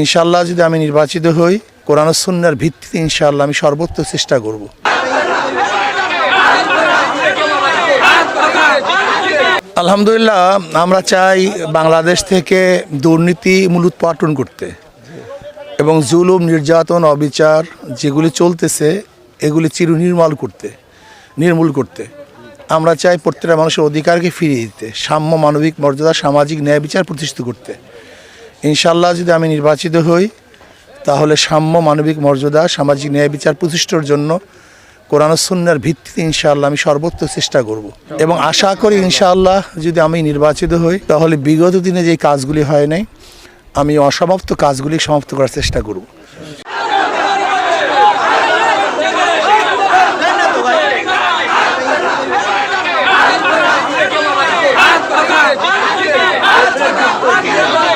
ইনশাআল্লাহ যদি আমি নির্বাচিত হই, কোরআন ও সুন্নাহর ভিত্তিতে ইনশাআল্লাহ আমি সর্বোচ্চ চেষ্টা করব। আলহামদুলিল্লাহ, আমরা চাই বাংলাদেশ থেকে দুর্নীতি মূলোৎপাটন করতে এবং জুলুম, নির্যাতন, অবিচার যেগুলি চলতেছে এগুলি নির্মূল করতে। আমরা চাই প্রত্যেকটা মানুষের অধিকারকে ফিরিয়ে দিতে, সাম্য, মানবিক মর্যাদা, সামাজিক ন্যায় বিচার প্রতিষ্ঠিত করতে। ইনশাআল্লাহ যদি আমি নির্বাচিত হই, তাহলে সাম্য, মানবিক মর্যাদা, সামাজিক ন্যায় বিচার প্রতিষ্ঠার জন্য কোরআন ও সুন্নাহর ভিত্তিতে ইনশাআল্লাহ আমি সর্বোচ্চ চেষ্টা করব এবং আশা করি ইনশাআল্লাহ যদি আমি নির্বাচিত হই, তাহলে বিগত দিনে যে কাজগুলি হয় নাই, আমি অসমাপ্ত কাজগুলি সমাপ্ত করার চেষ্টা করব। Let's go.